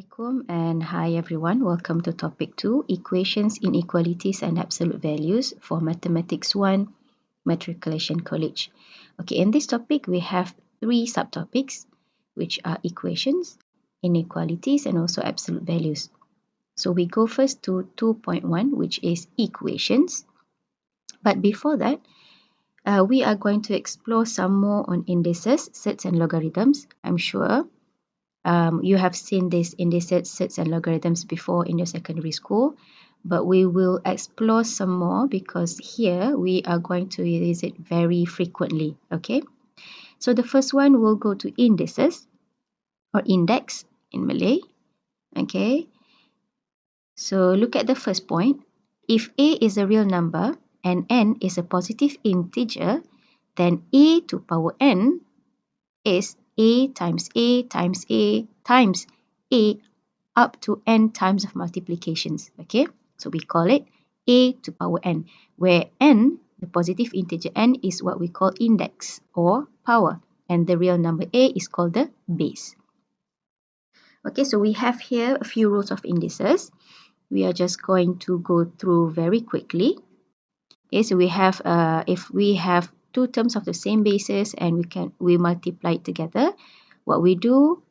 Assalamualaikum and hi everyone. Welcome to topic 2, equations, inequalities and absolute values for Mathematics 1, Matriculation College. Okay, in this topic we have 3 subtopics which are equations, inequalities and also absolute values. So we go first to 2.1 which is equations. But before that, we are going to explore some more on indices, sets and logarithms. I'm sure you have seen this indices, sets and logarithms before in your secondary school, but we will explore some more because here we are going to use it very frequently. Okay, so the first one will go to indices or index in Malay. Okay, so look at the first point. If a is a real number and n is a positive integer, then a to power n is a times a times a times a up to n times of multiplications. Okay, so we call it a to power n, where n, the positive integer n, is what we call index or power, and the real number a is called the base. Okay, so we have here a few rules of indices. We are just going to go through very quickly. Okay, so we have if we have two terms of the same basis and we multiply it together, what we do,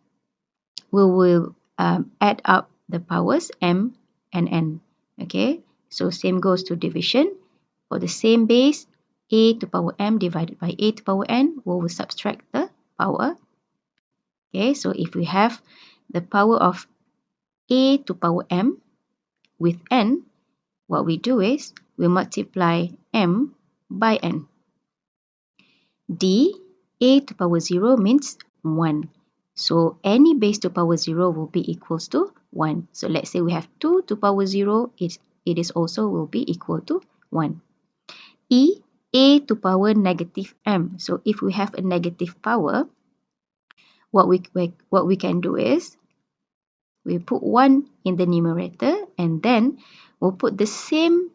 we will add up the powers m and n. Okay, so same goes to division. For the same base, a to power m divided by a to power n, we will subtract the power. Okay, so if we have the power of a to power m with n, what we do is we multiply m by n. D, a to power 0 means 1. So any base to power 0 will be equals to 1. So let's say we have 2 to power 0, it is also will be equal to 1. E, a to power negative m. So if we have a negative power, what we can do is we put 1 in the numerator and then we'll put the same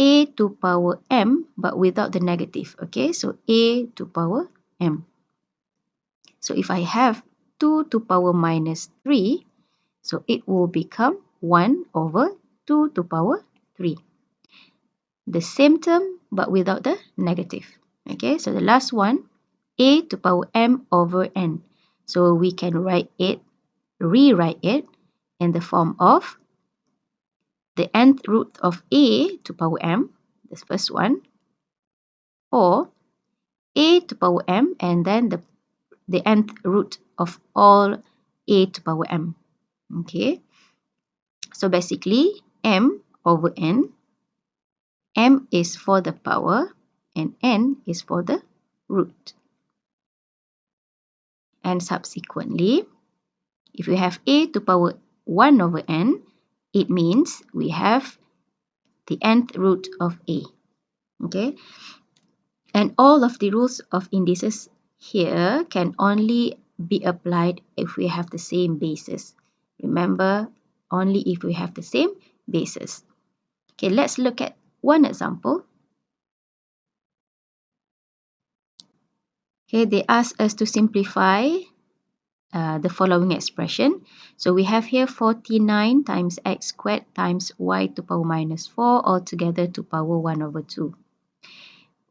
a to power m but without the negative. Okay, so a to power m. So if I have 2 to power minus 3, so it will become 1 over 2 to power 3. The same term but without the negative. Okay, so the last one, a to power m over n. So we can rewrite it in the form of the nth root of a to power m, this first one, or a to power m and then the nth root of all a to power m. Okay, so basically m over n, m is for the power and n is for the root. And subsequently, if we have a to power 1 over n, it means we have the nth root of a. Okay, and all of the rules of indices here can only be applied if we have the same basis. Remember, only if we have the same basis. Okay, let's look at one example. Okay, they ask us to simplify the following expression. So we have here 49 times x squared times y to power minus 4 altogether to power 1 over 2.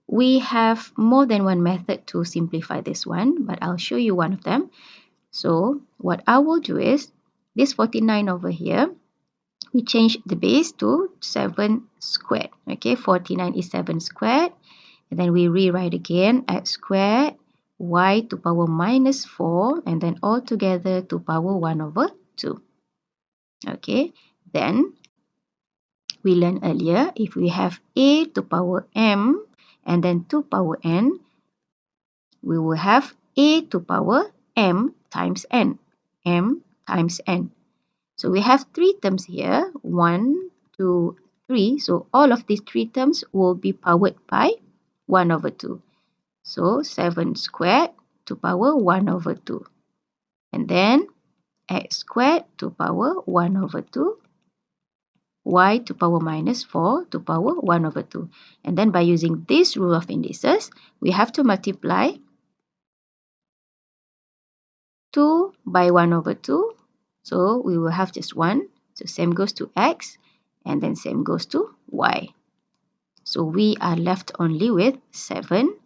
We have more than one method to simplify this one, but I'll show you one of them. So what I will do is, this 49 over here, we change the base to 7 squared. Okay, 49 is 7 squared. And then we rewrite again, x squared, y to power minus 4, and then all together to power 1 over 2. Okay, then we learned earlier, if we have a to power m and then 2 power n, we will have a to power m times n, m times n. So we have 3 terms here, 1, 2, 3. So all of these 3 terms will be powered by 1 over 2. So 7 squared to power 1 over 2. And then x squared to power 1 over 2. Y to power minus 4 to power 1 over 2. And then by using this rule of indices, we have to multiply 2 by 1 over 2. So we will have just 1. So same goes to x, and then same goes to y. So we are left only with 7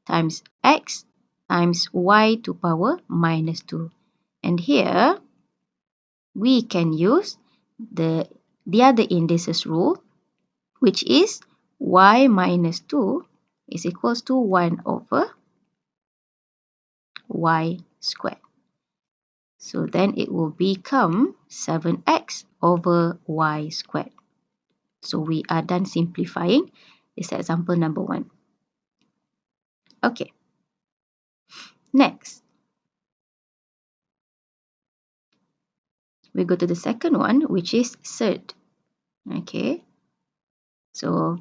times x times y to power minus 2. And here, we can use the other indices rule, which is y minus 2 is equals to 1 over y squared. So then it will become 7x over y squared. So we are done simplifying. This is example number 1. Okay. Next, we go to the second one, which is third. Okay. So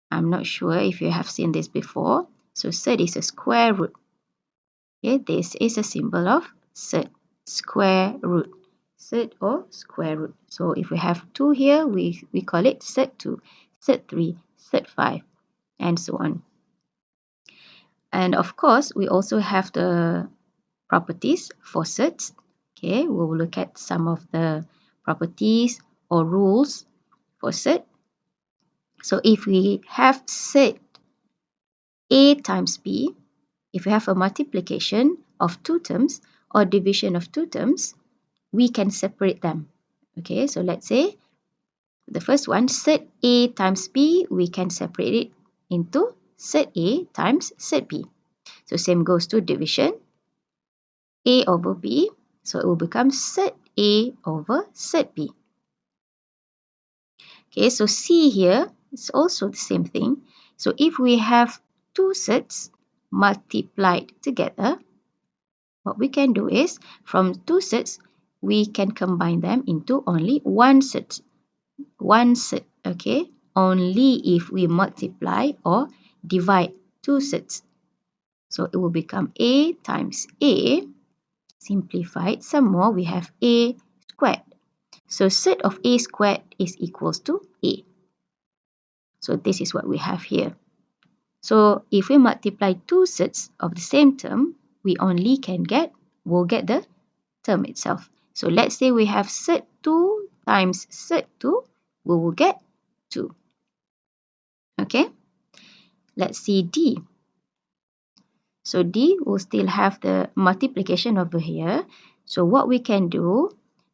I'm not sure if you have seen this before. So third is a square root. Okay, this is a symbol of third, square root. Third or square root. So if we have 2 here, we call it third 2, third 3, third 5, and so on. And of course, we also have the properties for thirds. Okay, we will look at some of the properties or rules for third. So if we have third A times B, if we have a multiplication of 2 terms or division of 2 terms, we can separate them. Okay, so let's say the first one, third A times B, we can separate it into third A times third B. So same goes to division, A over B, so it will become third A over third B. Okay, so C here is also the same thing. So if we have 2 thirds multiplied together, what we can do is, from 2 thirds, we can combine them into only 1 third. 1 third, okay? Only if we multiply or divide 2 thirds. So it will become A times A. Simplified some more, we have A squared. So third of A squared is equals to A. So this is what we have here. So if we multiply 2 thirds of the same term, we only will get the term itself. So let's say we have third 2 times third 2, we will get 2. Okay? Let's see D. So D will still have the multiplication over here. So what we can do,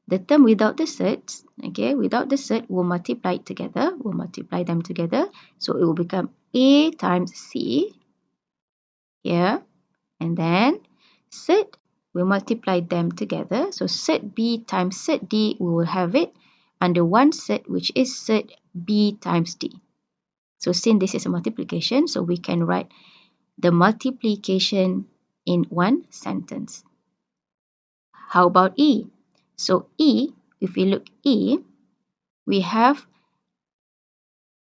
the term without the thirds, okay, without the third, we'll multiply it together. We'll multiply them together. So it will become A times C here. And then third, we'll multiply them together. So third B times third D, we will have it under 1 third, which is third B times D. So since this is a multiplication, so we can write the multiplication in one sentence. How about E? So E, if we look E, we have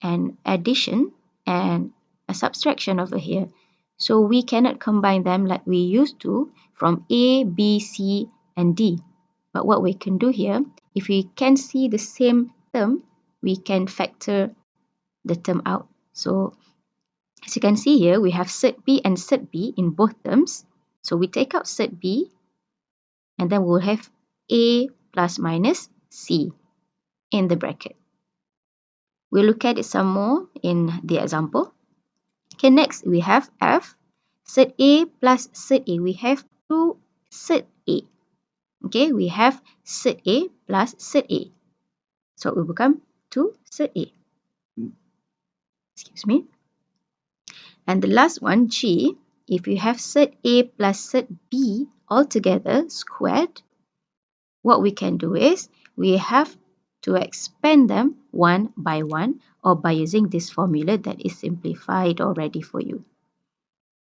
an addition and a subtraction over here. So we cannot combine them like we used to from A, B, C, and D. But what we can do here, if we can see the same term, we can factor the term out. So as you can see here, we have third B and third B in both terms. So we take out third B, and then we'll have A plus minus C in the bracket. We'll look at it some more in the example. Okay, next we have F. Third A plus third A. We have 2 third A. Okay, we have third A plus third A. So it will become 2 third A. Excuse me. And the last one, G. If you have third A plus third B altogether squared, what we can do is we have to expand them one by one, or by using this formula that is simplified already for you.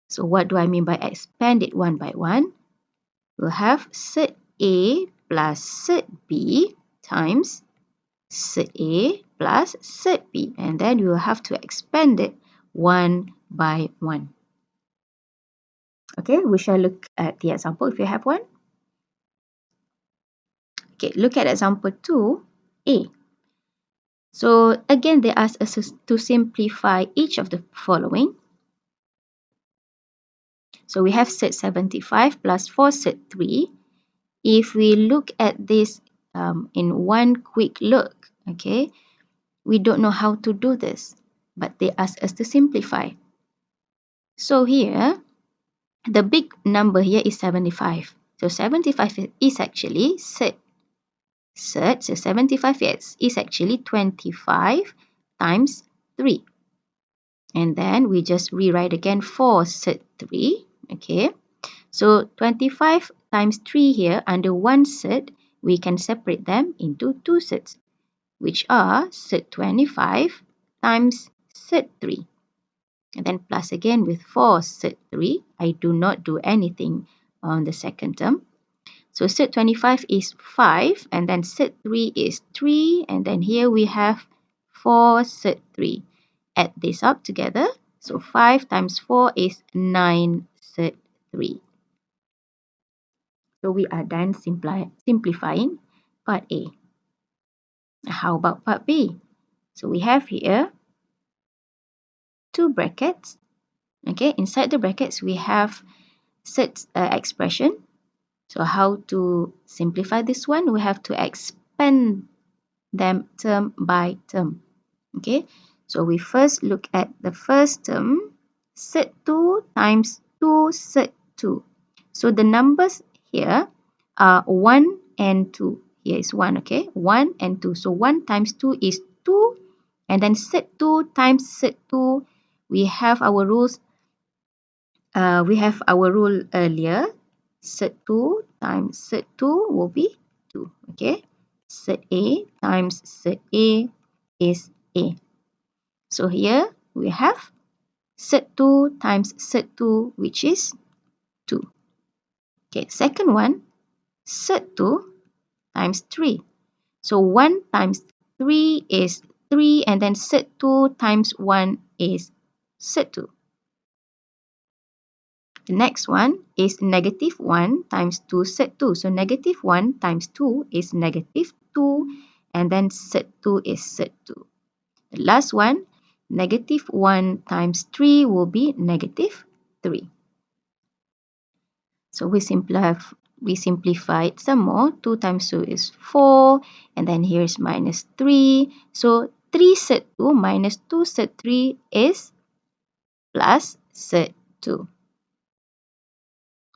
So what do I mean by expand it one by one? We'll have third A plus third B times third A plus third B, and then we will have to expand it one by one. Okay, we shall look at the example if you have one. Okay, look at example 2A. So again, they ask us to simplify each of the following. So we have third 75 plus 4 third 3. if we look at this in one quick look, okay, we don't know how to do this, but they ask us to simplify. So here, the big number here is 75. So 75 is actually third. So 75 is actually 25 times 3. And then we just rewrite again for third 3. Okay. So 25 times 3 here under 1 third, we can separate them into 2 thirds, which are third 25 times third 3. And then plus again with 4 third 3. I do not do anything on the second term. So third 25 is 5, and then third 3 is 3, and then here we have 4 third 3. Add this up together. So 5 times 4 is 9 third 3. So we are done simplifying part A. How about part B? So we have here 2 brackets. Okay, inside the brackets we have third expression. So how to simplify this one? We have to expand them term by term. Okay, so we first look at the first term, third 2 times 2 third 2. So the numbers here are 1 and 2. Here is 1, okay? 1 and 2. So 1 times 2 is 2. And then third 2 times third 2. We have our rules. We have our rule earlier. Third 2 times third 2 will be 2, okay? Third A times third A is A. So here we have third 2 times third 2, which is 2. Okay, second one, third 2 times 3. So 1 times 3 is 3, and then third 2 times 1 is third 2. The next one is negative 1 times 2 third 2. So negative 1 times 2 is negative 2, and then third 2 is third 2. The last one, negative 1 times 3 will be negative 3. So we simplify it some more. 2 times 2 is 4, and then here is minus 3. So 3 third 2 minus 2 third 3 is plus third 2.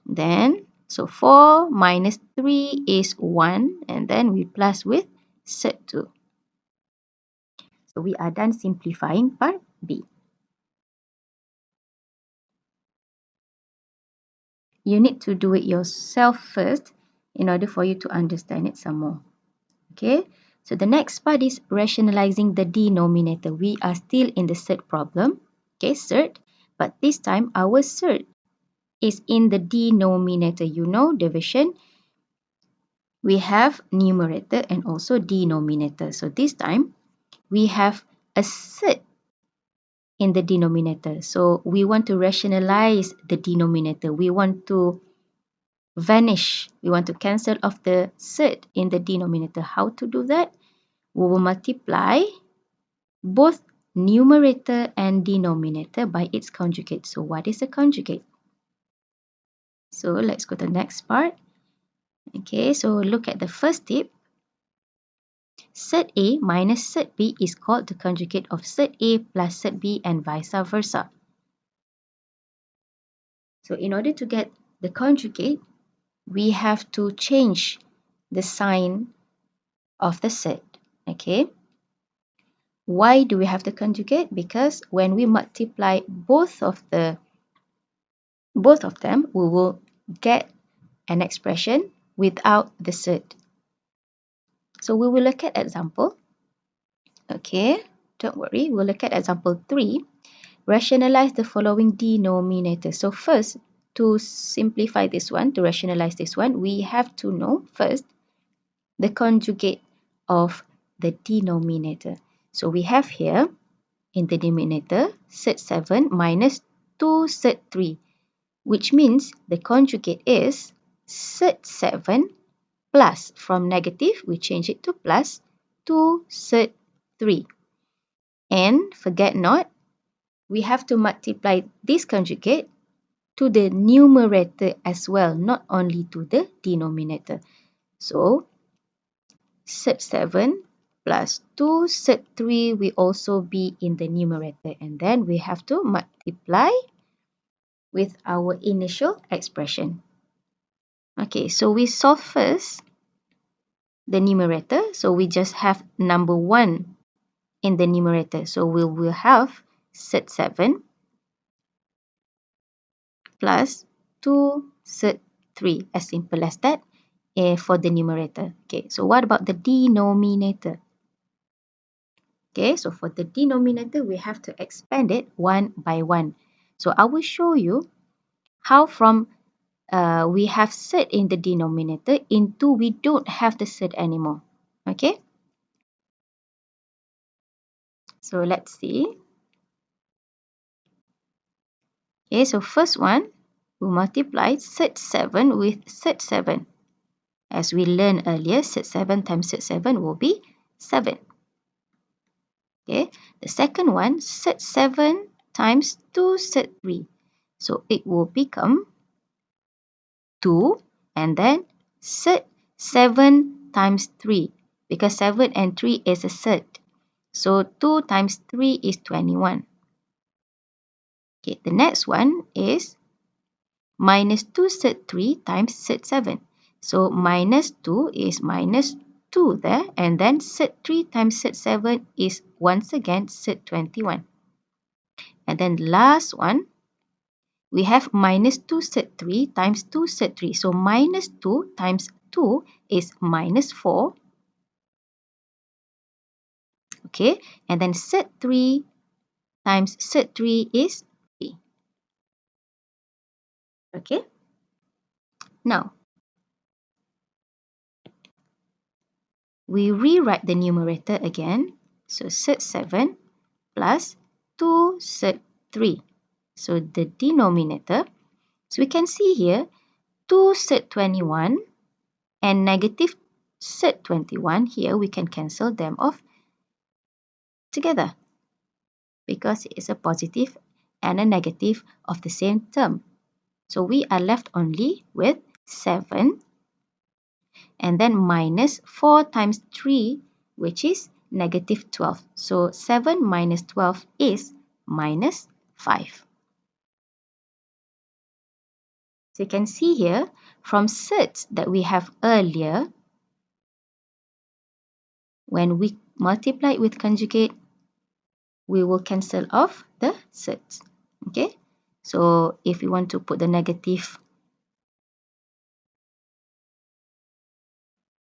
Then, so 4 minus 3 is 1, and then we plus with third 2. So we are done simplifying part B. You need to do it yourself first in order for you to understand it some more. Okay, so the next part is rationalizing the denominator. We are still in the third problem. Okay, third, but this time our third is in the denominator. You know, division, we have numerator and also denominator. So this time we have a third in the denominator. So we want to rationalize the denominator. We want to vanish. We want to cancel off the third in the denominator. How to do that? We will multiply both numerator and denominator by its conjugate. So what is a conjugate? So let's go to the next part. Okay, so look at the first tip. Third A minus third B is called the conjugate of third A plus third B and vice versa. So in order to get the conjugate, we have to change the sign of the third. Okay. Why do we have the conjugate? Because when we multiply both of them, we will get an expression without the third. So we will look at example. Okay, don't worry. We'll look at example 3. Rationalize the following denominator. So first, to simplify this one, to rationalize this one, we have to know first the conjugate of the denominator. So we have here in the denominator third 7 minus 2 third 3, which means the conjugate is third 7 plus, from negative we change it to plus, 2 third 3. And forget not, we have to multiply this conjugate to the numerator as well, not only to the denominator. So, Z7 plus 2 Z3 will also be in the numerator. And then we have to multiply with our initial expression. Okay, so we solve first the numerator. So we just have number 1 in the numerator. So we will have Z7 plus 2Z3, as simple as that, for the numerator. Okay, so what about the denominator? Okay, so for the denominator, we have to expand it one by one. So I will show you how from we have Z in the denominator into we don't have the Z anymore. Okay, so let's see. Okay, so first one, we multiply Z7 with Z7. As we learned earlier, Z7 times Z7 will be 7. Okay, the second one, Z7 times 2Z3. So it will become 2 and then Z7 times 3 because 7 and 3 is a Z. So 2 times 3 is 21. Okay, the next one is minus 2Z3 times Z7. So minus 2 is minus 2 there, and then Z3 times Z7 is once again Z21. And then last one, we have minus 2Z3 times 2Z3. So minus 2 times 2 is minus 4. Okay, and then Z3 times Z3 is 3. Okay, now we rewrite the numerator again. So Z7 plus 2Z3. So the denominator, so we can see here 2Z21 and negative Z21 here, we can cancel them off together because it is a positive and a negative of the same term. So we are left only with 7 and then minus 4 times 3, which is negative 12. So 7 minus 12 is minus 5. So you can see here, from sets that we have earlier, when we multiply it with conjugate, we will cancel off the sets. Okay, so if we want to put the negative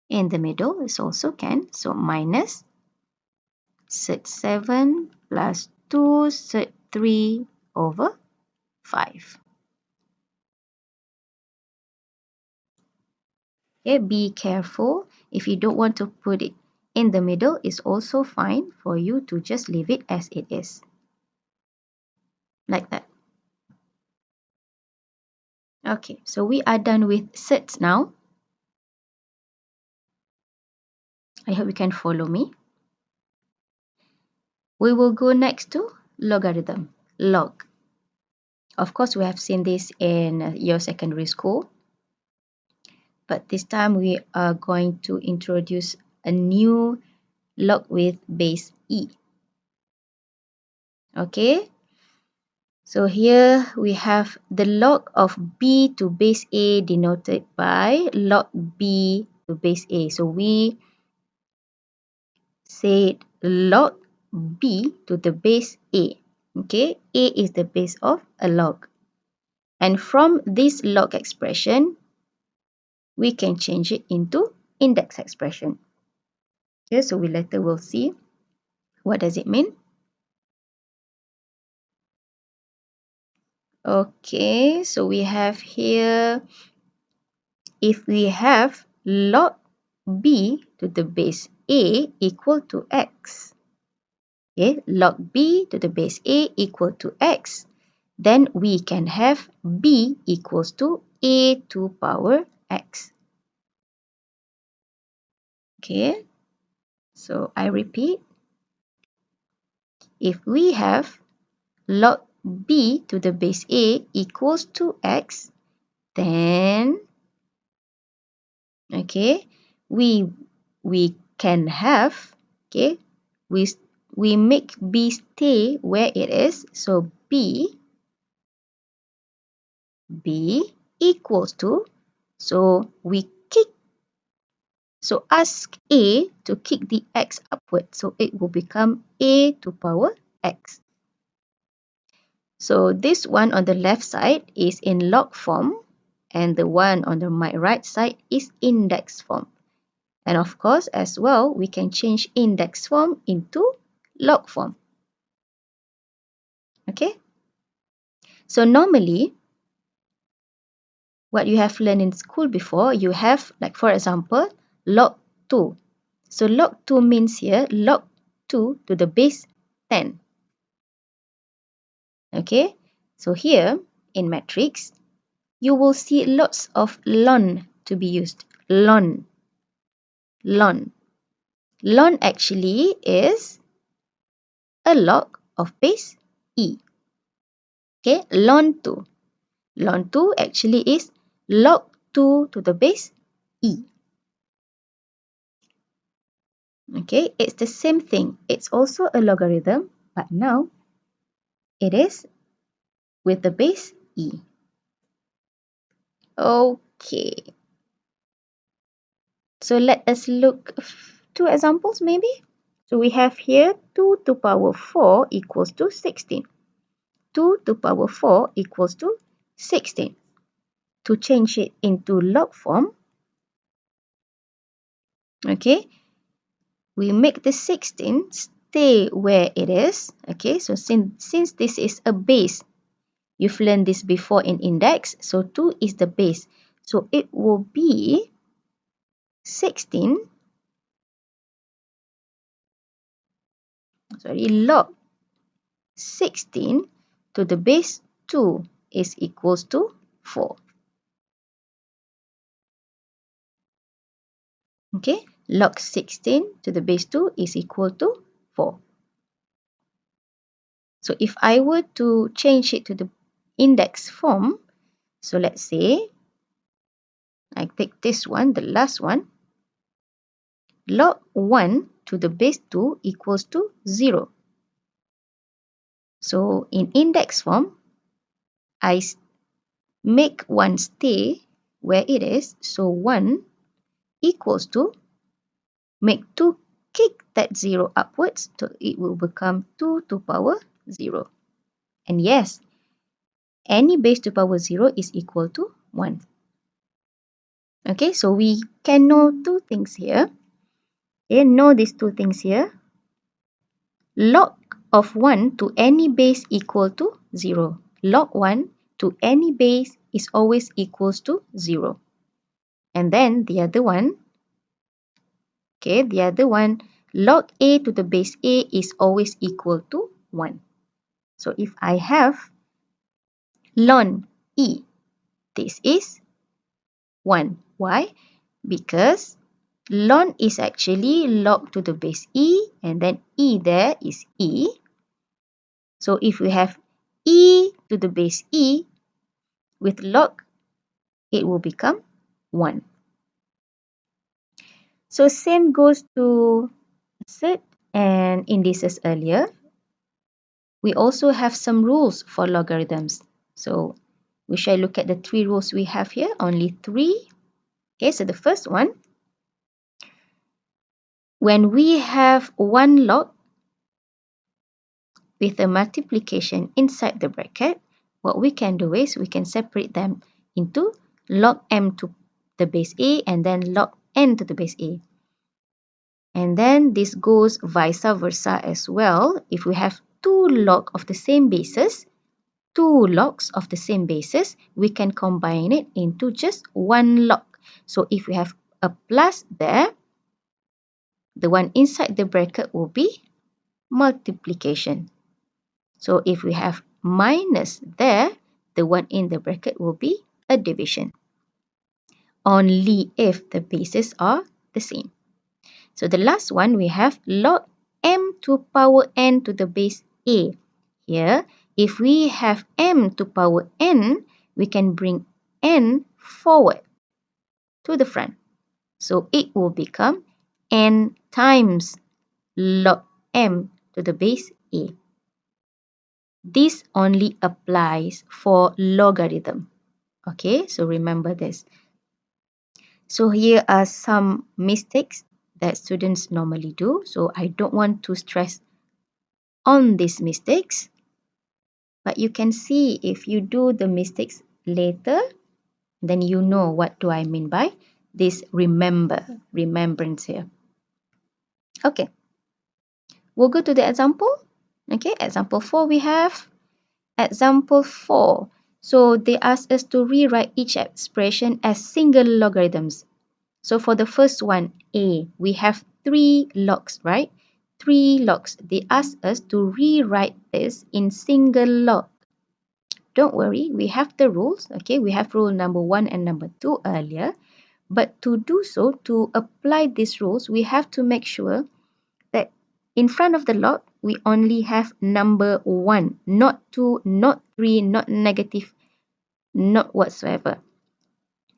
in the middle, it also can. So minus Z7 plus 2Z3 over 5. Okay, be careful. If you don't want to put it in the middle, it's also fine for you to just leave it as it is. Like that. Okay, so we are done with sets now. I hope you can follow me. We will go next to logarithm, log. Of course, we have seen this in your secondary school. But this time we are going to introduce a new log with base e. Okay, so here we have the log of b to base a denoted by log b to base a. So we said log b to the base a. Okay, a is the base of a log. And from this log expression, we can change it into index expression. Okay, so we later will see what does it mean. Okay, so we have here, if we have log b to the base a equal to x, okay, log b to the base a equal to x, then we can have b equals to a to power x. Okay, so I repeat, if we have log b to the base a equals to x, then, okay, we can have, okay, we make b stay where it is. So b equals to, so ask a to kick the x upward. So it will become a to power x. So this one on the left side is in log form, and the one on the right side is index form. And of course, as well, we can change index form into log form. Okay? So normally, what you have learned in school before, you have, like for example, log 2. So log 2 means here log 2 to the base 10. Okay? So here, in matrix, you will see lots of ln to be used. Ln. Ln actually is a log of base e. Okay? Ln 2. Ln 2 actually is log 2 to the base e. Okay, it's the same thing. It's also a logarithm, but now it is with the base e. Okay. So let us look two examples maybe. So we have here 2 to power 4 equals to 16. 2 to power 4 equals to 16. To change it into log form, okay, we make the 16 stay where it is. Okay, so since this is a base, you've learned this before in index, so 2 is the base. So it will be 16, log 16 to the base 2 is equals to 4. Okay, log 16 to the base 2 is equal to 4. So if I were to change it to the index form, so let's say I take this one, the last one, log 1 to the base 2 equals to 0. So in index form, I make 1 stay where it is. So 1 equals to, make 2 kick that 0 upwards, so it will become 2 to power 0. And yes, any base to power 0 is equal to 1. Okay, so we can know two things here. Okay, know these two things here. Log of 1 to any base equal to 0. Log 1 to any base is always equals to 0. And then the other one, okay, the other one, log a to the base a is always equal to 1. So if I have ln e, this is 1. Why? Because ln is actually log to the base e, and then e there is e. So if we have e to the base e with log, it will become 1. So same goes to set and indices earlier. We also have some rules for logarithms. So we shall look at the 3 rules we have here, only 3. Okay, so the first one, when we have one log with a multiplication inside the bracket, what we can do is we can separate them into log m to the base a and then log n to the base a. And then this goes vice versa as well. If we have 2 log of the same bases, 2 logs of the same bases, we can combine it into just one log. So if we have a plus there, the one inside the bracket will be multiplication. So if we have minus there, the one in the bracket will be a division. Only if the bases are the same. So the last one, we have log m to power n to the base a. Here, If we have m to power n, we can bring n forward to the front. So it will become n times log m to the base a. This only applies for logarithm. Okay, so remember this. So here are some mistakes that students normally do. So I don't want to stress on these mistakes. But you can see if you do the mistakes later, then you know what do I mean by this remembrance here. Okay, we'll go to the example. Okay, example 4 we have. Example 4. So they ask us to rewrite each expression as single logarithms. So for the first one, A, we have 3 logs, right? 3 logs. They ask us to rewrite this in single log. Don't worry, we have the rules. Okay, we have rule number 1 and number 2 earlier. But to do so, to apply these rules, we have to make sure that in front of the log, we only have number 1, not 2, not 3, not negative, not whatsoever.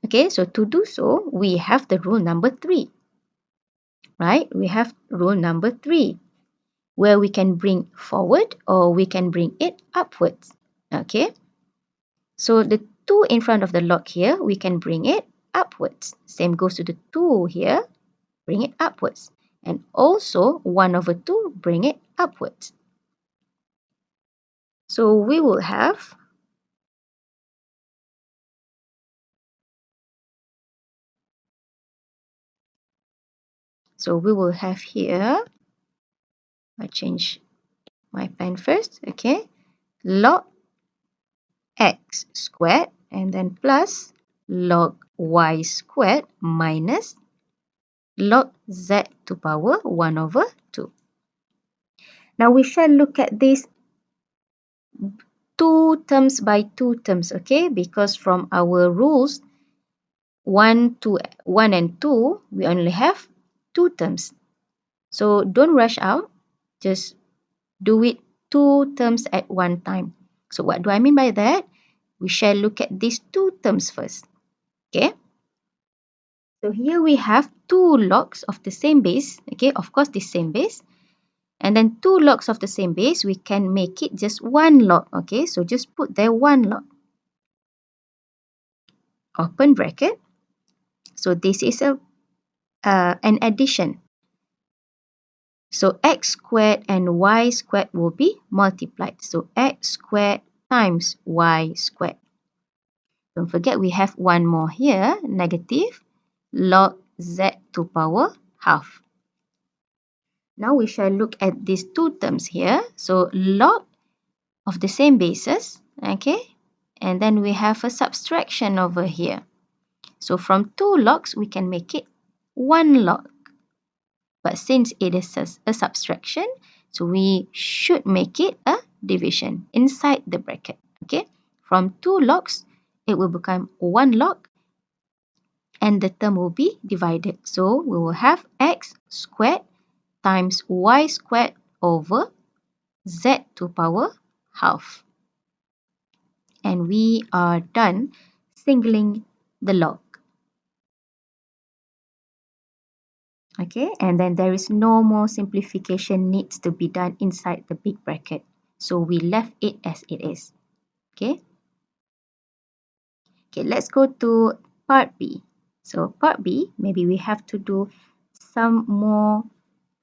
Okay, so to do so, we have the rule number 3, right? We have rule number 3, where we can bring forward or we can bring it upwards. Okay, so the 2 in front of the log here, we can bring it upwards. Same goes to the 2 here, bring it upwards. And also 1 over 2, bring it upwards. So we will have here, I change my pen first, okay, log x squared and then plus log y squared minus log z to power 1 over 2. Now we shall look at this 2 terms by 2 terms, okay, because from our rules 1 and 2, we only have 2 terms. So don't rush out, just do it 2 terms at one time. So what do I mean by that? We shall look at these 2 terms first. Okay. So here we have 2 logs of the same base. Okay, of course the same base. And then 2 logs of the same base, we can make it just 1 log. Okay, so just put there 1 log. Open bracket. So this is an addition. So x squared and y squared will be multiplied. So x squared times y squared. Don't forget we have one more here, negative log z to power half. Now we shall look at these 2 terms here. So log of the same bases, okay? And then we have a subtraction over here. So from 2 logs, we can make it 1 log. But since it is a subtraction, so we should make it a division inside the bracket, okay? From 2 logs, it will become 1 log and the term will be divided. So we will have x squared times y squared over z to power half. And we are done singling the log. Okay, and then there is no more simplification needs to be done inside the big bracket. So we left it as it is. Okay. Okay, let's go to part B. So part B, maybe we have to do some more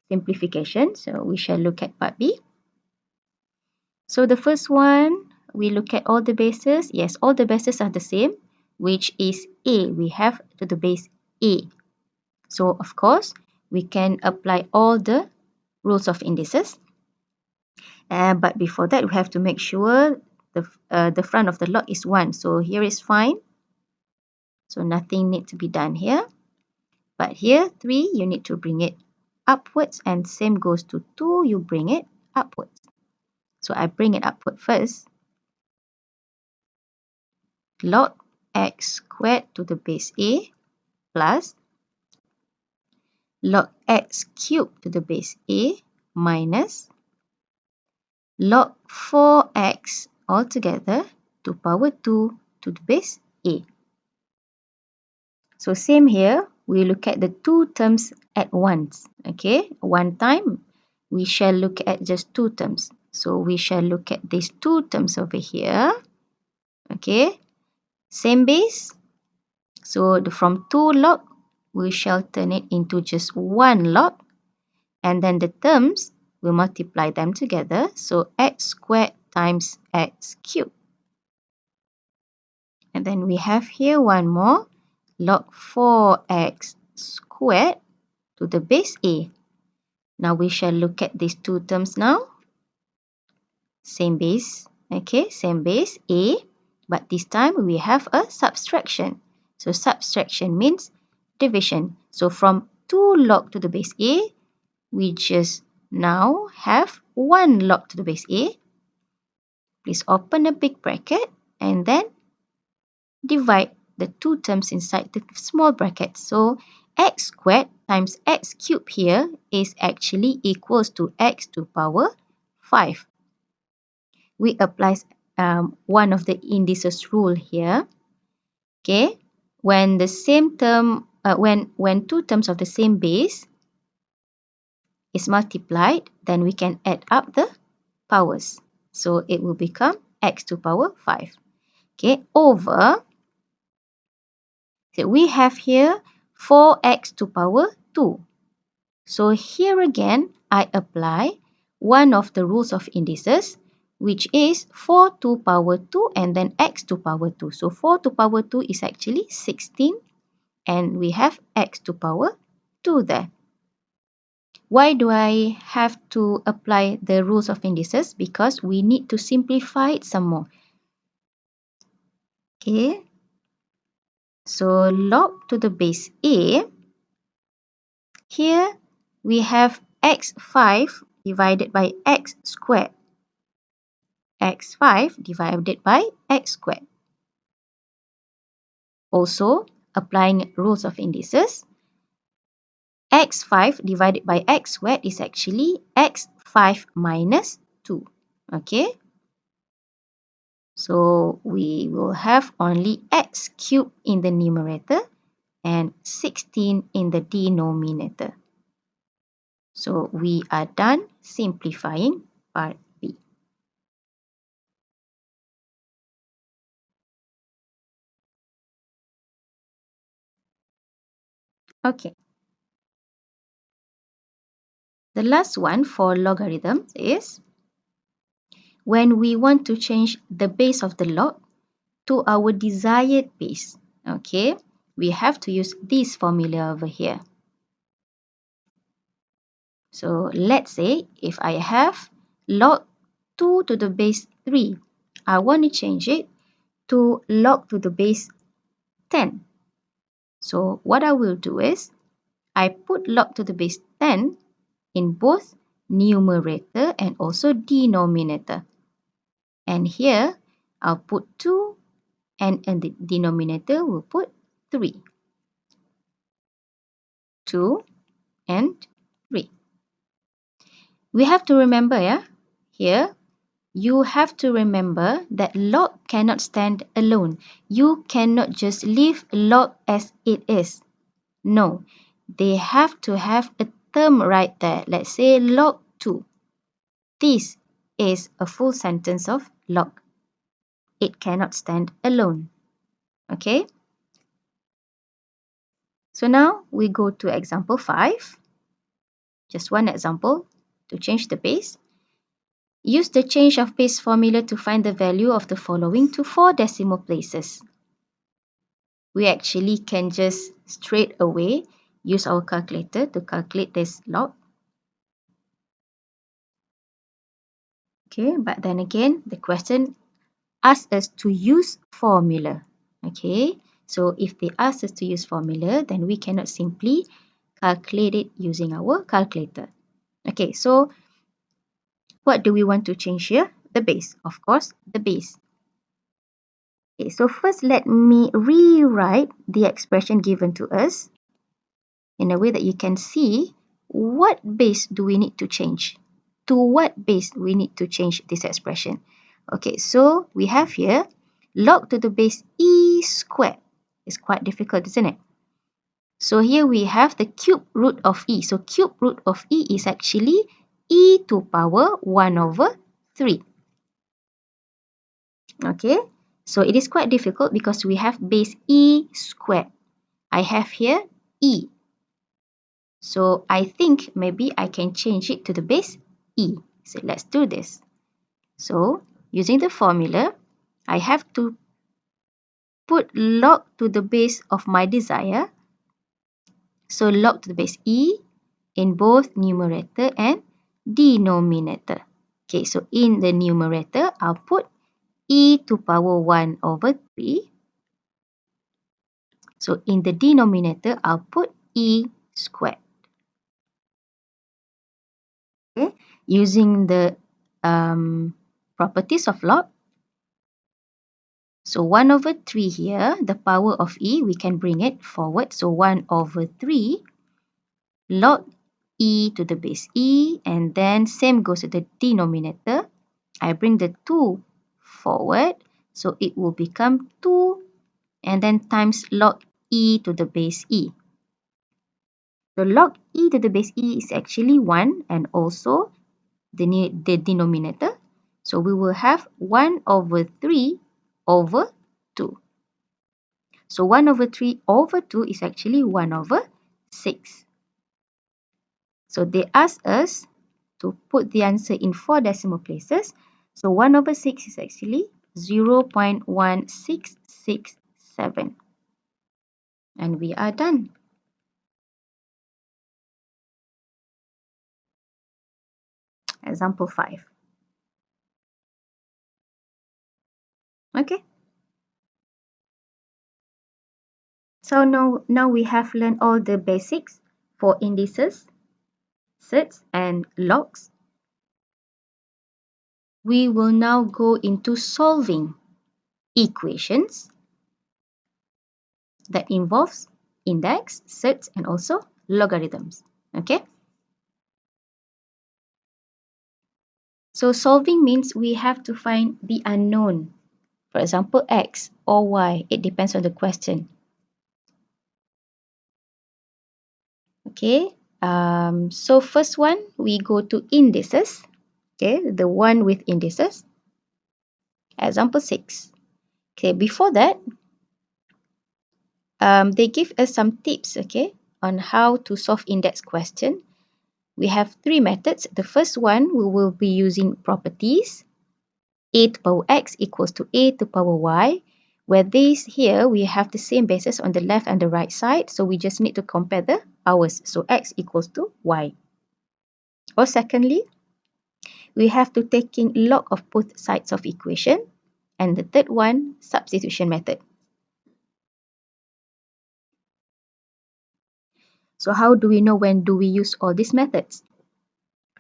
simplification. So we shall look at part B. So the first one, we look at all the bases. Yes, all the bases are the same, which is A. We have to the base A. So of course, we can apply all the rules of indices. But before that, we have to make sure the front of the log is 1. So here is fine. So nothing needs to be done here. But here, 3, you need to bring it upwards. And same goes to 2, you bring it upwards. So I bring it upward first. Log x squared to the base A plus log x cubed to the base A minus log 4x altogether to power 2 to the base a. So same here, we look at the two terms at once. Okay, one time we shall look at just two terms. So we shall look at these two terms over here. Okay, same base. So from 2 log, we shall turn it into just 1 log. And then the terms, we'll multiply them together. So x squared times x cubed. And then we have here one more, log 4x squared to the base a. Now we shall look at these two terms now. Same base, okay, same base a, but this time we have a subtraction. So subtraction means division. So from 2 log to the base a, we just now have 1 log to the base a. Please open a big bracket and then divide the two terms inside the small bracket. So x squared times x cubed here is actually equals to x to power 5. We apply one of the indices rule here. Okay, when the same term, when two terms of the same base is multiplied, then we can add up the powers. So it will become x to power 5. Okay, over, so we have here 4x to power 2. So here again, I apply one of the rules of indices, which is 4 to power 2 and then x to power 2. So 4 to power 2 is actually 16 and we have x to power 2 there. Why do I have to apply the rules of indices? Because we need to simplify it some more. Okay, so log to the base a, here we have x5 divided by x squared. x5 divided by x squared. Also, applying rules of indices, x5 divided by x squared is actually x5 minus 2. Okay, so we will have only x cubed in the numerator and 16 in the denominator. So we are done simplifying part B. Okay. The last one for logarithms is when we want to change the base of the log to our desired base. Okay, we have to use this formula over here. So let's say if I have log 2 to the base 3, I want to change it to log to the base 10. So what I will do is I put log to the base 10 in both numerator and also denominator. And here I'll put 2 and in the denominator we'll put 3. 2 and 3. We have to remember, here you have to remember that log cannot stand alone. You cannot just leave log as it is. No, they have to have a term right there. Let's say log 2. This is a full sentence of log. It cannot stand alone. Okay? So now we go to example 5. Just one example to change the base. Use the change of base formula to find the value of the following to 4 decimal places. We actually can just straight away use our calculator to calculate this log. Okay, but then again, the question asks us to use formula. Okay, so if they ask us to use formula, then we cannot simply calculate it using our calculator. Okay, so what do we want to change here? The base, of course, the base. Okay, so first let me rewrite the expression given to us in a way that you can see what base do we need to change. to what base we need to change this expression. Okay, so we have here log to the base e squared. It's quite difficult, isn't it? So here we have the cube root of e. So cube root of e is actually e to power 1 over 3. Okay, so it is quite difficult because we have base e squared. I have here e. So I think maybe I can change it to the base e. So let's do this. So using the formula, I have to put log to the base of my desire. So log to the base e in both numerator and denominator. Okay, so in the numerator, I'll put e to power 1 over 3. So in the denominator, I'll put e squared. Okay, using the properties of log. So 1 over 3 here, the power of e, we can bring it forward. So 1 over 3 log e to the base e, and then same goes to the denominator. I bring the 2 forward, so it will become 2, and then times log e to the base e. So log e to the base e is actually 1, and also the denominator. So we will have 1 over 3 over 2. So 1 over 3 over 2 is actually 1 over 6. So they ask us to put the answer in 4 decimal places. So 1 over 6 is actually 0.1667. And we are done. Example 5. Okay. So now we have learned all the basics for indices, sets, and logs. We will now go into solving equations that involves index, sets, and also logarithms. Okay. So solving means we have to find the unknown. For example, x or y. It depends on the question. Okay. So first one, we go to indices. Okay, the one with indices. Example 6. Okay, before that, they give us some tips, okay, on how to solve index question. We have 3 methods. The first one, we will be using properties. A to power x equals to a to power y, where these here, we have the same basis on the left and the right side, so we just need to compare the powers. So x equals to y. Or secondly, we have to take in log of both sides of equation. And the third one, substitution method. So how do we know when do we use all these methods?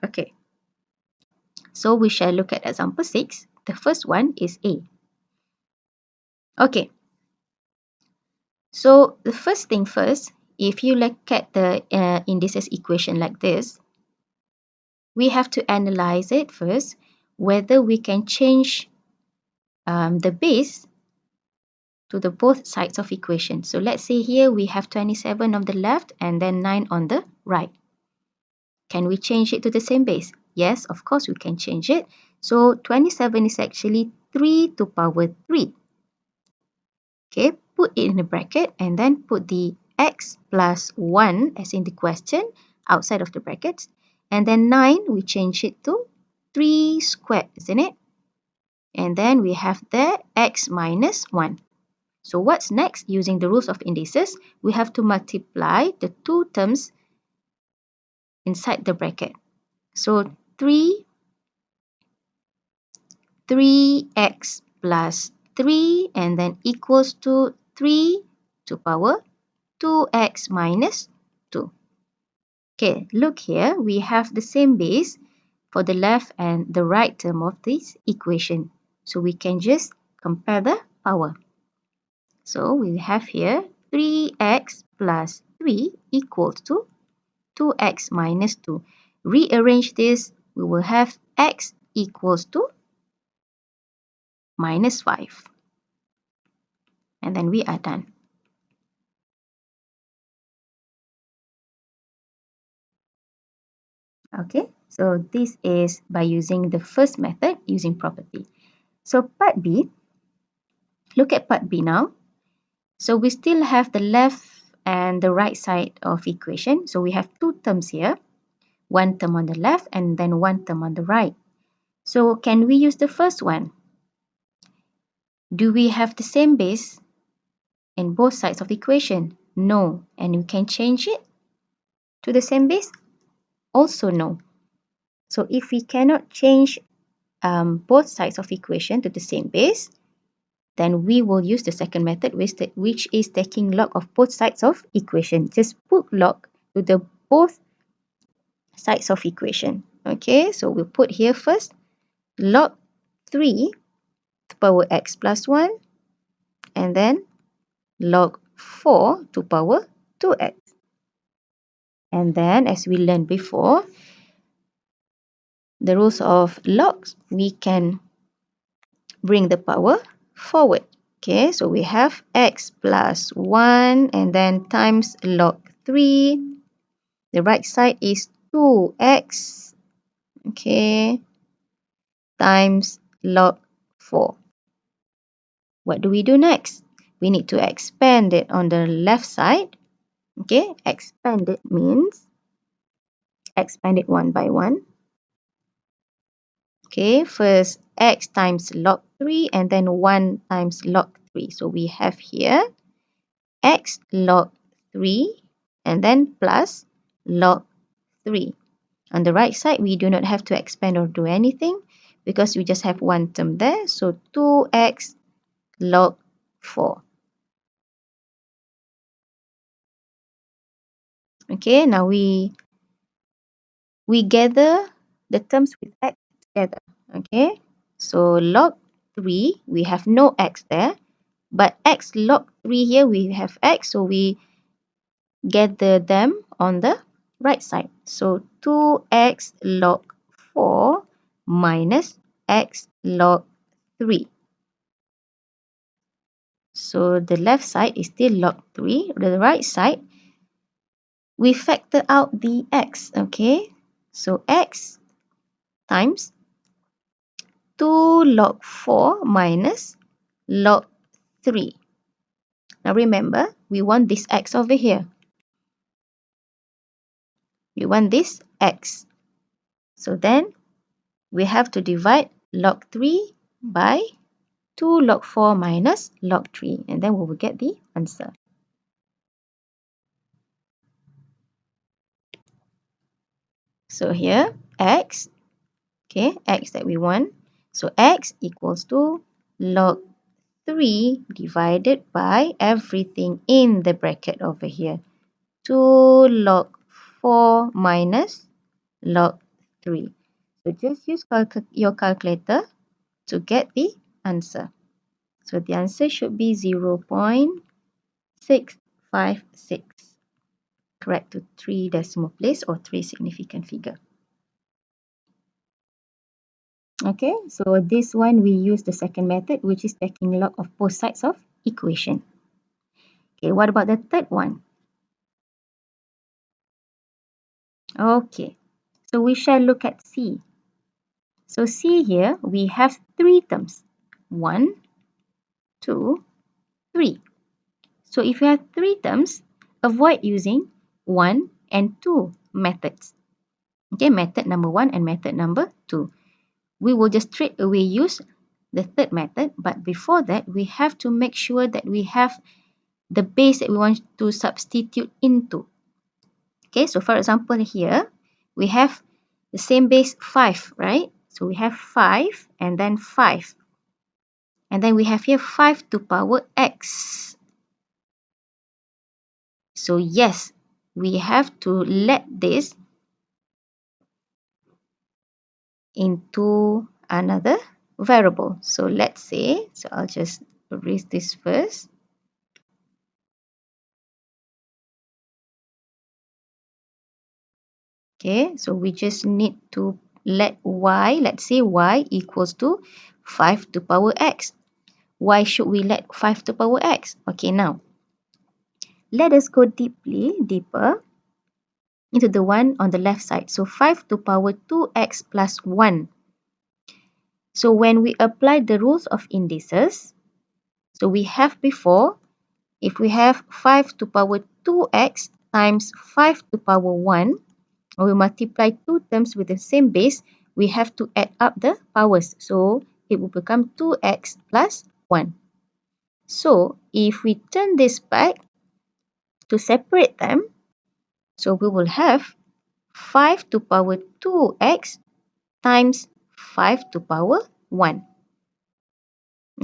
Okay. So we shall look at example 6. The first one is A. Okay. So the first thing first, if you look at the indices equation like this, we have to analyze it first, whether we can change the base to the both sides of equation. So let's say here we have 27 on the left and then 9 on the right. Can we change it to the same base? Yes, of course we can change it. So 27 is actually 3 to power 3. Okay, put it in the bracket and then put the x plus 1 as in the question outside of the brackets. And then 9, we change it to 3 squared, isn't it? And then we have there x minus 1. So what's next? Using the rules of indices, we have to multiply the two terms inside the bracket. So 3x plus 3 and then equals to 3 to power 2x minus 2. Okay, look here, we have the same base for the left and the right term of this equation. So we can just compare the power. So we have here 3x plus 3 equals to 2x minus 2. Rearrange this, we will have x equals to minus 5. And then we are done. Okay, so this is by using the first method, using property. So part B, look at part B now. So we still have the left and the right side of equation. So we have two terms here, one term on the left and then one term on the right. So can we use the first one? Do we have the same base in both sides of the equation? No. And we can change it to the same base? Also no. So if we cannot change both sides of equation to the same base, then we will use the second method, which is taking log of both sides of equation. Just put log to the both sides of equation. Okay, so we'll put here first log 3 to power x plus 1 and then log 4 to power 2x. And then as we learned before, the rules of logs, we can bring the power forward. Okay, so we have x plus 1 and then times log 3. The right side is 2x, okay, times log 4. What do we do next? We need to expand it on the left side. Okay, expand it means expand it one by one. Okay, first x times log 3 and then 1 times log 3. So we have here x log 3 and then plus log 3. On the right side, we do not have to expand or do anything because we just have one term there. So 2x log 4. Okay, now we gather the terms with x together. Okay, so log 3, we have no x there. But x log 3 here, we have x. So we gather them on the right side. So 2x log 4 minus x log 3. So the left side is still log 3. The right side, we factor out the x. Okay, so x times 2 log 4 minus log 3. Now remember, we want this x over here. We want this x. So then we have to divide log 3 by 2 log 4 minus log 3. And then we will get the answer. So here, x, okay, x that we want. So x equals to log 3 divided by everything in the bracket over here. 2 log 4 minus log 3. So just use your calculator to get the answer. So the answer should be 0.656. Correct to 3 decimal place or 3 significant figure. Okay, so this one we use the second method, which is taking log of both sides of equation. Okay, what about the third one? Okay, so we shall look at C. So C here, we have three terms. 1, 2, 3. So if you have three terms, avoid using 1 and 2 methods. Okay, method number 1 and method number 2. We will just straight away use the third method, but before that, we have to make sure that we have the base that we want to substitute into. Okay, so for example here, we have the same base 5, right? So we have 5 and then 5. And then we have here 5 to power x. So yes, we have to let this into another variable. So let's say, so I'll just erase this first. Okay, so we just need to let's say y equals to 5 to power x. Why should we let 5 to power x? Okay, now, let us go deeper into the one on the left side. So 5 to power 2x plus 1. So when we apply the rules of indices, so we have before, if we have 5 to power 2x times 5 to power 1, or we multiply two terms with the same base, we have to add up the powers. So it will become 2x plus 1. So if we turn this back to separate them, so we will have 5 to power 2x times 5 to power 1.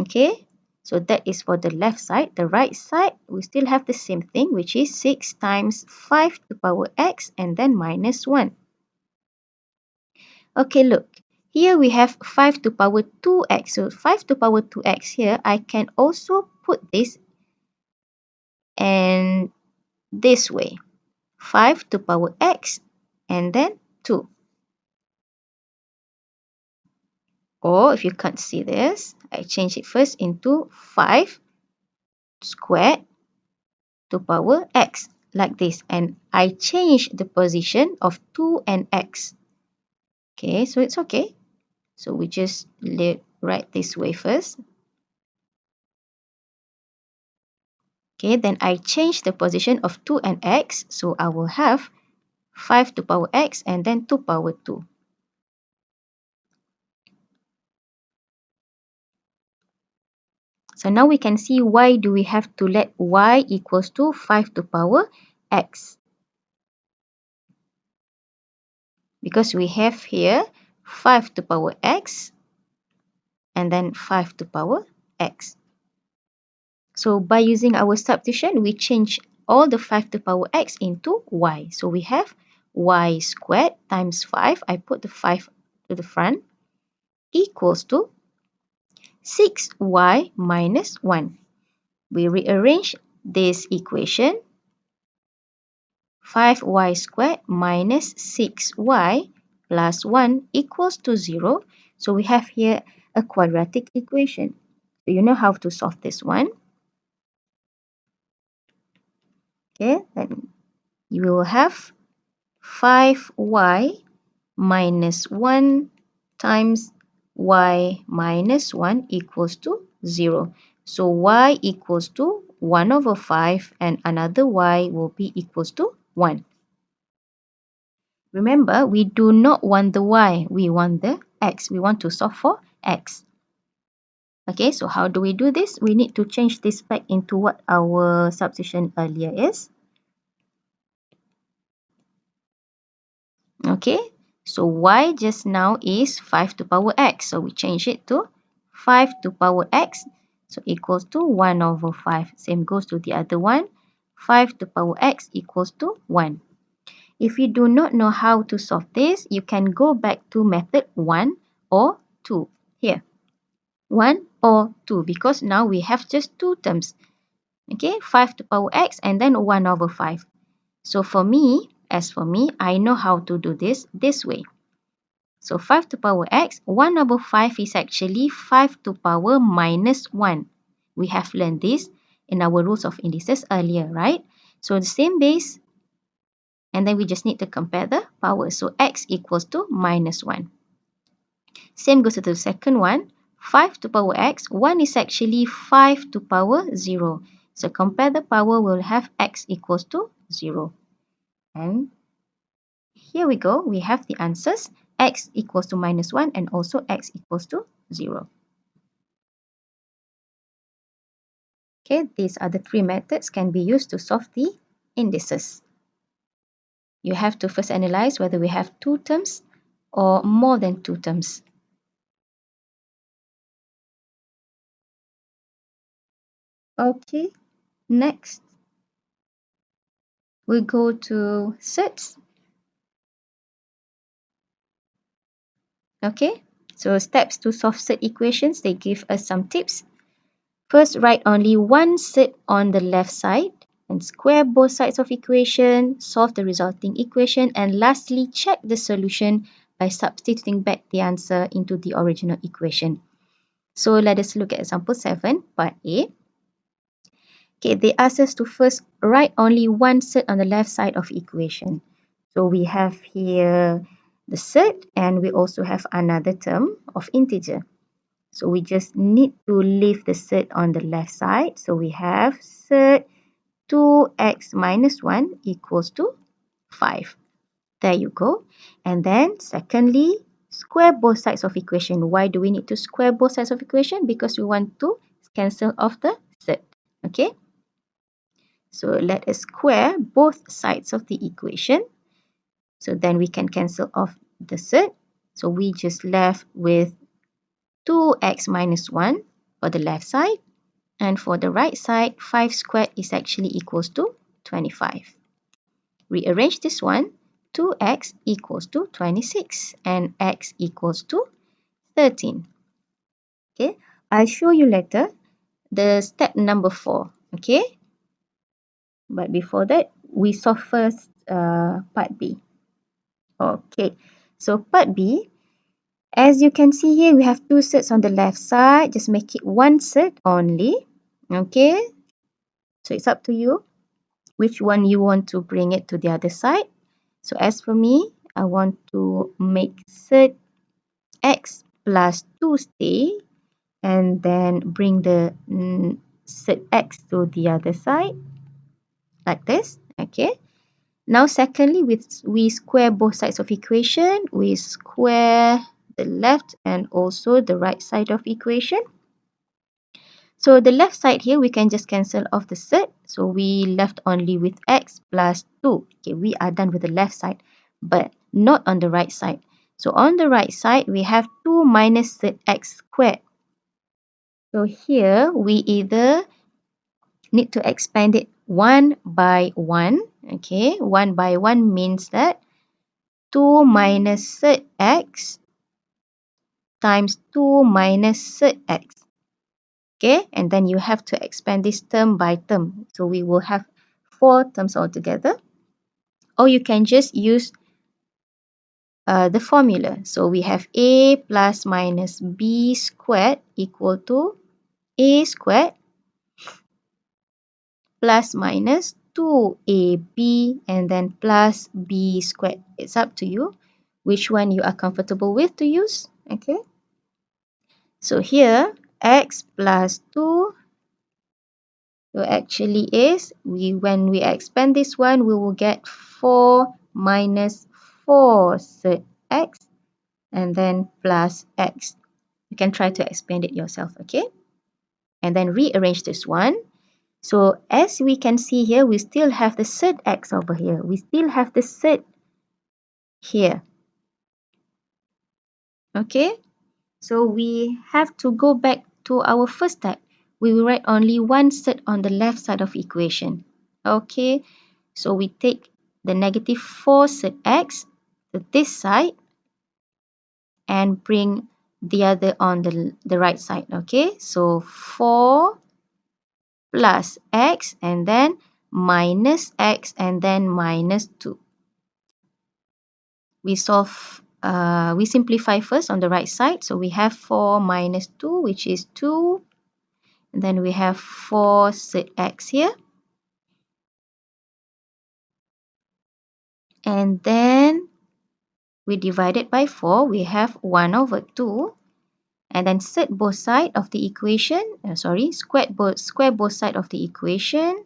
Okay, so that is for the left side. The right side, we still have the same thing, which is 6 times 5 to power x and then minus 1. Okay, look. Here we have 5 to power 2x. So 5 to power 2x here, I can also put this and this way. 5 to power x and then 2. Or if you can't see this, I change it first into 5 squared to power x, like this. And I change the position of 2 and x. Okay, so it's okay. So we just write this way first. Okay, then I change the position of 2 and x. So I will have 5 to power x and then 2 power 2. So now we can see why do we have to let y equals to 5 to power x. Because we have here 5 to power x and then 5 to power x. So by using our substitution, we change all the 5 to power x into y. So we have y squared times 5. I put the 5 to the front equals to 6y minus 1. We rearrange this equation. 5y squared minus 6y plus 1 equals to 0. So we have here a quadratic equation. So you know how to solve this one. Okay, then you will have 5y minus 1 times y minus 1 equals to 0. So y equals to 1 over 5 and another y will be equals to 1. Remember, we do not want the y, we want the x. We want to solve for x. Okay, so how do we do this? We need to change this back into what our substitution earlier is. Okay, so y just now is 5 to power x. So we change it to 5 to power x. So equals to 1 over 5. Same goes to the other one. 5 to power x equals to 1. If you do not know how to solve this, you can go back to method 1 or 2. Here, 1 or 2, because now we have just two terms. Okay, 5 to power x and then 1 over 5. So for me, I know how to do this way. So 5 to power x, 1 over 5 is actually 5 to power minus 1. We have learned this in our rules of indices earlier, right? So the same base, and then we just need to compare the power. So x equals to minus 1. Same goes to the second one. 5 to power x, 1 is actually 5 to power 0. So compare the power, we'll have x equals to 0. And here we go, we have the answers. X equals to minus 1 and also x equals to 0. Okay, these are the three methods can be used to solve the indices. You have to first analyze whether we have two terms or more than two terms. Okay, next we go to sets. Okay, so steps to solve set equations, they give us some tips. First, write only one set on the left side and square both sides of equation, solve the resulting equation, and lastly, check the solution by substituting back the answer into the original equation. So let us look at example 7, part A. Okay, they ask us to first write only one set on the left side of equation. So we have here the set, and we also have another term of integer. So we just need to leave the set on the left side. So we have set 2x minus 1 equals to 5. There you go. And then secondly, square both sides of equation. Why do we need to square both sides of equation? Because we want to cancel off the set. Okay. So let us square both sides of the equation. So then we can cancel off the set. So we just left with 2x minus 1 for the left side. And for the right side, 5 squared is actually equals to 25. Rearrange this one. 2x equals to 26 and x equals to 13. Okay, I'll show you later the step number 4. Okay, but before that, we solve first part B. Okay, so part B, as you can see here, we have two sets on the left side. Just make it one set only. Okay, so it's up to you which one you want to bring it to the other side. So as for me, I want to make set x plus 2 stay and then bring the set x to the other side like this. Okay. Now secondly, we square both sides of equation. We square the left and also the right side of equation. So the left side here, we can just cancel off the set. So we left only with x plus 2. Okay, we are done with the left side, but not on the right side. So on the right side, we have 2 minus set x squared. So here, we either need to expand it 1 by 1. Okay, 1 by 1 means that 2 minus set x times 2 minus set x. Okay, and then you have to expand this term by term. So we will have 4 terms altogether. Or you can just use the formula. So we have a plus minus b squared equal to a squared plus minus 2ab and then plus b squared. It's up to you which one you are comfortable with to use. Okay. So here, x plus 2 so actually is, when we expand this one, we will get 4 minus 4 set x and then plus x. You can try to expand it yourself, okay? And then rearrange this one. So as we can see here, we still have the set x over here. We still have the set here. Okay? So we have to go back to our first step. We will write only one set on the left side of equation. Okay? So we take the negative 4 set x to this side and bring the other on the right side. Okay, so 4 plus x and then minus x and then minus 2. We simplify first on the right side. So we have 4 minus 2, which is 2. And then we have 4 set x here. And then we divide it by 4. We have 1 over 2. And then set both sides of the equation. Square both sides of the equation.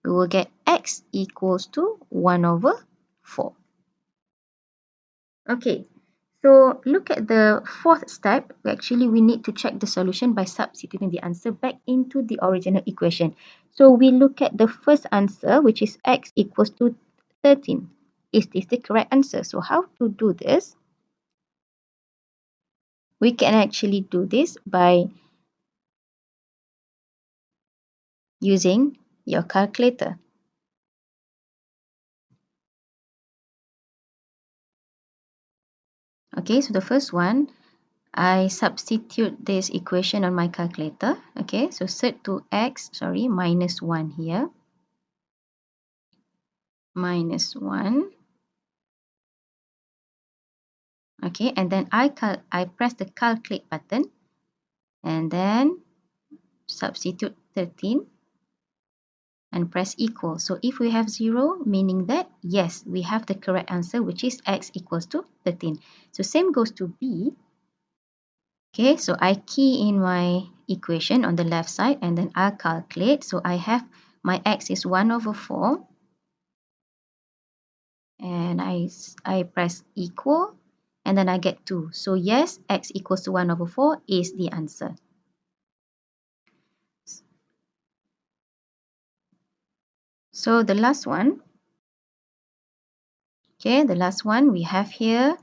We will get x equals to 1 over 4. Okay, so look at the fourth step. Actually, we need to check the solution by substituting the answer back into the original equation. So we look at the first answer, which is x equals to 13. Is this the correct answer? So how to do this? We can actually do this by using your calculator. Okay, so the first one, I substitute this equation on my calculator. Okay, so set to minus 1 here. Minus 1 Okay, and then I press the calculate button and then substitute 13 and press equal. So if we have 0, meaning that yes, we have the correct answer, which is x equals to 13. So same goes to B. Okay, so I key in my equation on the left side and then I'll calculate. So I have my x is 1 over 4 and I press equal and then I get 2. So yes, x equals to 1 over 4 is the answer. So the last one, okay, the last one we have here,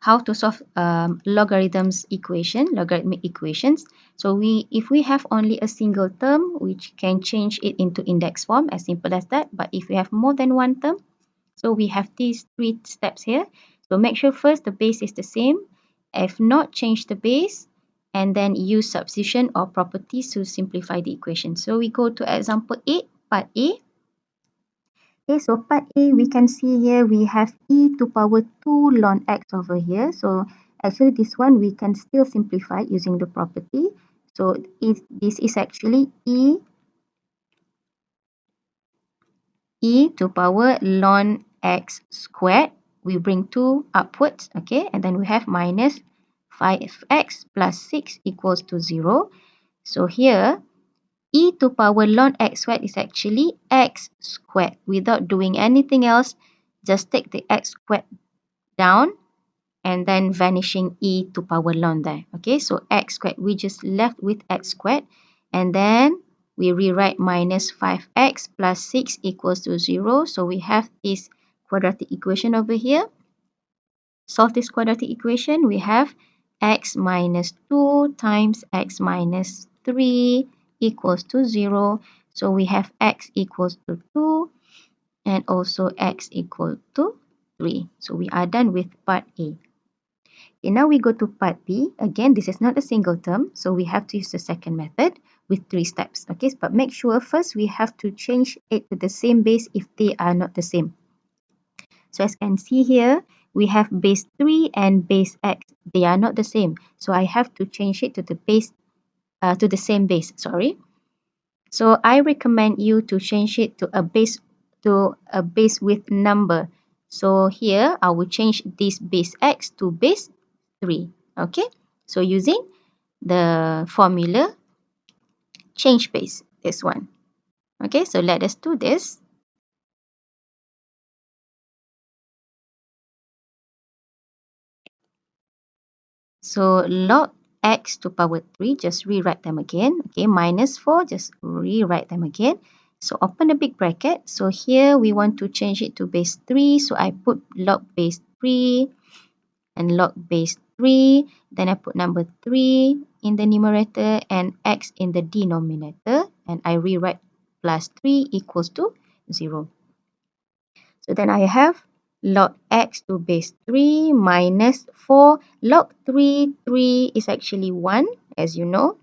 how to solve logarithms equation, logarithmic equations. So if we have only a single term, we can change it into index form, as simple as that. But if we have more than one term, so we have these 3 steps here. So make sure first the base is the same. If not, change the base and then use substitution or properties to simplify the equation. So we go to example 8, part A. Okay, so part A, we can see here we have e to power 2 ln x over here. So actually this one we can still simplify using the property. So this is actually e to power ln x squared. We bring 2 upwards, okay, and then we have minus 5x plus 6 equals to 0. So here, e to power ln x squared is actually x squared. Without doing anything else, just take the x squared down and then vanishing e to power ln there. Okay, so x squared, we just left with x squared and then we rewrite minus 5x plus 6 equals to 0. So we have this quadratic equation over here. Solve this quadratic equation, we have x minus 2 times x minus 3 equals to 0. So we have x equals to 2 and also x equal to 3. So we are done with part A. Okay, now we go to part B. Again, this is not a single term, so we have to use the second method with 3 steps. Okay, but make sure first we have to change it to the same base if they are not the same. So as you can see here, we have base 3 and base x. They are not the same. So I have to change it to the same base, sorry. So I recommend you to change it to a base with number. So here I will change this base x to base 3. Okay, so using the formula change base, this one. Okay, so let us do this. So log x to power 3, just rewrite them again. Okay, minus 4, just rewrite them again. So open a big bracket. So here we want to change it to base 3. So I put log base 3 and log base 3. Then I put number 3 in the numerator and x in the denominator. And I rewrite plus 3 equals to 0. So then I have log x to base 3 minus 4. Log 3 is actually 1, as you know.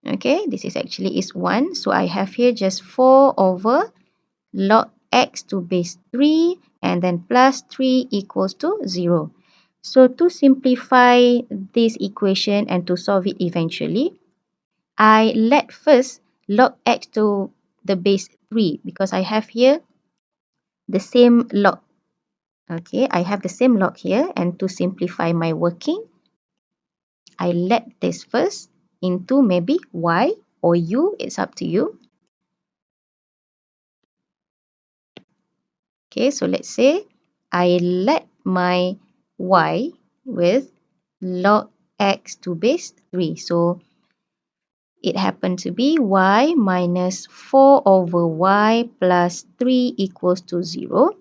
Okay, this is actually is 1. So I have here just 4 over log x to base 3 and then plus 3 equals to 0. So to simplify this equation and to solve it eventually, I let first log x to the base 3 because I have here the same log. Okay, I have the same log here, and to simplify my working, I let this first into maybe y or u, it's up to you. Okay, so let's say I let my y with log x to base 3. So it happened to be y minus 4 over y plus 3 equals to 0.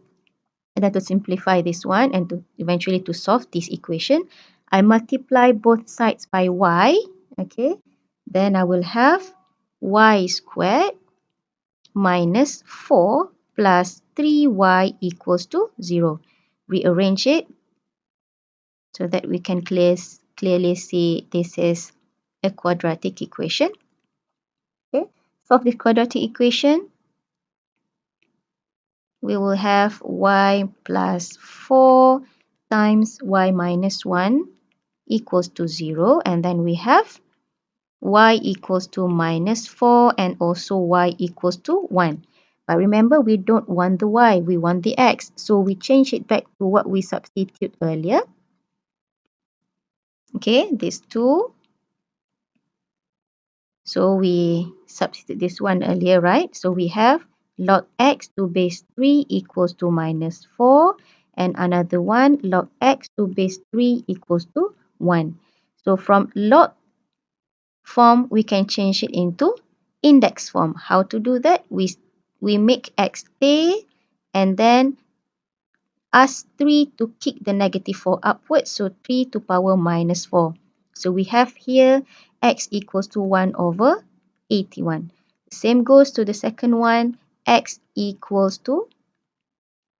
And then to simplify this one and to eventually to solve this equation, I multiply both sides by y. Okay, then I will have y squared minus 4 plus 3y equals to 0. Rearrange it so that we can clearly see this is a quadratic equation. Okay, solve this quadratic equation. We will have y plus 4 times y minus 1 equals to 0. And then we have y equals to minus 4 and also y equals to 1. But remember, we don't want the y, we want the x. So we change it back to what we substitute earlier. Okay, these two. So we substitute this one earlier, right? So we have log x to base 3 equals to minus 4. And another one, log x to base 3 equals to 1. So from log form, we can change it into index form. How to do that? We make x stay and then ask 3 to kick the negative 4 upwards. So 3 to power minus 4. So we have here x equals to 1 over 81. Same goes to the second one, x equals to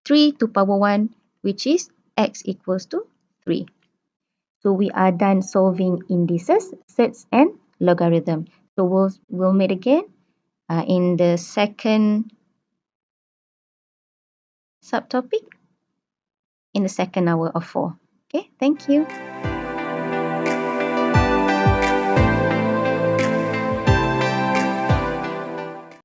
3 to power 1, which is x equals to 3. So we are done solving indices, sets, and logarithm. So we'll meet again in the second subtopic in the second hour of 4. Okay, thank you.